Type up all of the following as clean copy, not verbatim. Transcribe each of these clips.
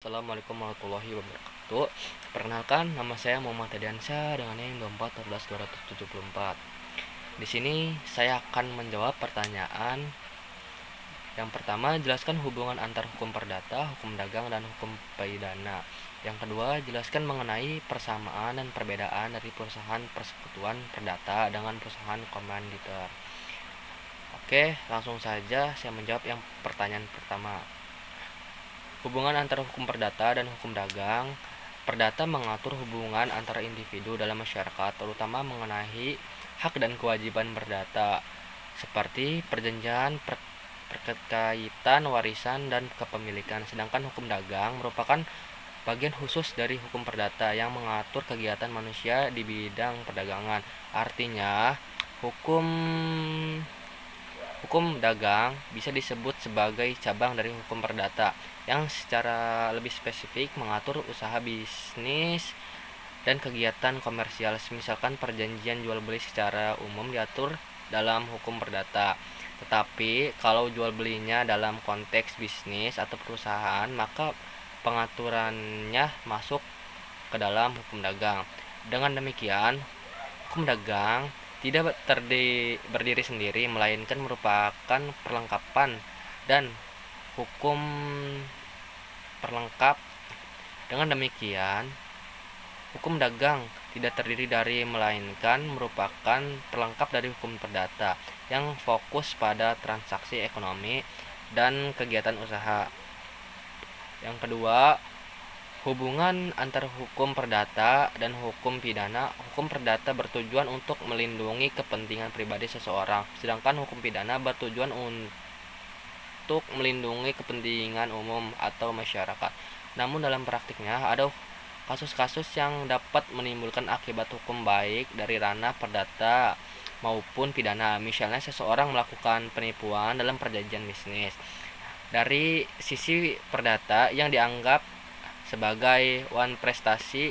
Assalamualaikum warahmatullahi wabarakatuh. Perkenalkan, nama saya Muhammad Hadiansyah dengan NIM 2414274. Di sini saya akan menjawab pertanyaan yang pertama, jelaskan hubungan antar hukum perdata, hukum dagang, dan hukum pidana. Yang kedua, jelaskan mengenai persamaan dan perbedaan dari perusahaan persekutuan perdata dengan perusahaan komanditer. Oke, langsung saja saya menjawab yang pertanyaan pertama. Hubungan antara hukum perdata dan hukum dagang. Perdata mengatur hubungan antara individu dalam masyarakat, terutama mengenai hak dan kewajiban perdata, seperti perjanjian perkaitan warisan dan kepemilikan. Sedangkan hukum dagang merupakan bagian khusus dari hukum perdata yang mengatur kegiatan manusia di bidang perdagangan. Artinya, hukum dagang bisa disebut sebagai cabang dari hukum perdata yang secara lebih spesifik mengatur usaha bisnis dan kegiatan komersial. Misalkan perjanjian jual beli secara umum diatur dalam hukum perdata. Tetapi kalau jual belinya dalam konteks bisnis atau perusahaan, maka pengaturannya masuk ke dalam hukum dagang. Dengan demikian, hukum dagang tidak berdiri sendiri, melainkan merupakan perlengkapan dan hukum perlengkap. Dengan demikian, hukum dagang tidak terdiri dari, melainkan merupakan perlengkap dari hukum perdata yang fokus pada transaksi ekonomi dan kegiatan usaha. Yang kedua, hubungan antara hukum perdata dan hukum pidana. Hukum perdata bertujuan untuk melindungi kepentingan pribadi seseorang, sedangkan hukum pidana bertujuan untuk melindungi kepentingan umum atau masyarakat. Namun dalam praktiknya ada kasus-kasus yang dapat menimbulkan akibat hukum baik dari ranah perdata maupun pidana. Misalnya seseorang melakukan penipuan dalam perjanjian bisnis. Dari sisi perdata yang dianggap sebagai prestasi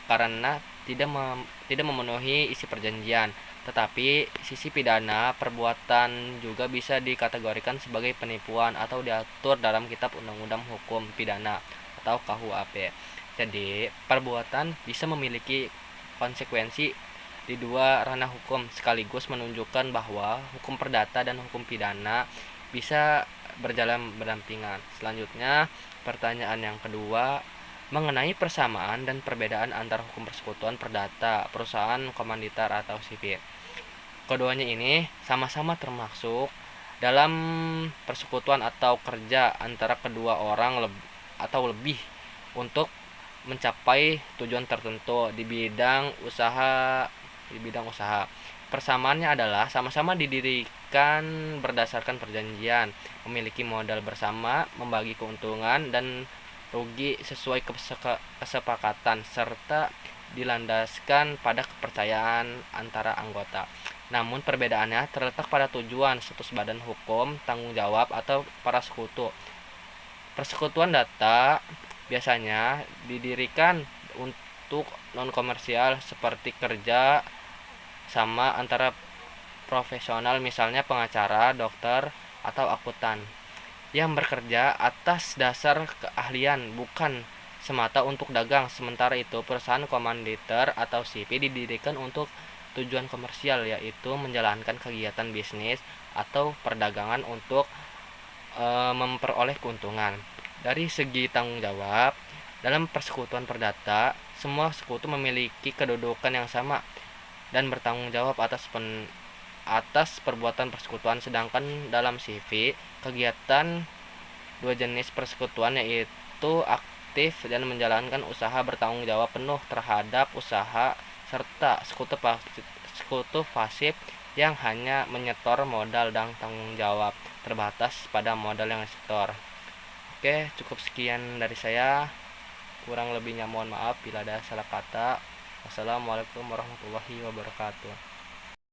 karena tidak memenuhi isi perjanjian. Tetapi sisi pidana, perbuatan juga bisa dikategorikan sebagai penipuan atau diatur dalam Kitab Undang-Undang Hukum Pidana atau KUHP. Jadi, perbuatan bisa memiliki konsekuensi di dua ranah hukum sekaligus, menunjukkan bahwa hukum perdata dan hukum pidana bisa berjalan berdampingan. Selanjutnya, pertanyaan yang kedua mengenai persamaan dan perbedaan antara hukum persekutuan perdata, perusahaan komanditer atau sipil. Keduanya ini sama-sama termasuk dalam persekutuan atau kerja antara kedua orang atau lebih untuk mencapai tujuan tertentu di bidang usaha. Persamaannya adalah sama-sama didirikan berdasarkan perjanjian, memiliki modal bersama, membagi keuntungan dan rugi sesuai kesepakatan, serta dilandaskan pada kepercayaan antara anggota. Namun perbedaannya terletak pada tujuan, status badan hukum, tanggung jawab, atau para sekutu. Persekutuan data biasanya didirikan untuk non-komersial seperti kerja sama antara profesional, misalnya pengacara, dokter, atau akuntan, yang bekerja atas dasar keahlian, bukan semata untuk dagang. Sementara itu, perusahaan komanditer atau CP didirikan untuk tujuan komersial, yaitu menjalankan kegiatan bisnis atau perdagangan untuk memperoleh keuntungan. Dari segi tanggung jawab, dalam persekutuan perdata, semua sekutu memiliki kedudukan yang sama dan bertanggung jawab atas perbuatan persekutuan. Sedangkan dalam CV, kegiatan dua jenis persekutuan, yaitu aktif dan menjalankan usaha, bertanggung jawab penuh terhadap usaha, serta sekutu pasif yang hanya menyetor modal dan tanggung jawab terbatas pada modal yang disetor. Oke, cukup sekian dari saya. Kurang lebihnya mohon maaf bila ada salah kata. Wassalamualaikum warahmatullahi wabarakatuh.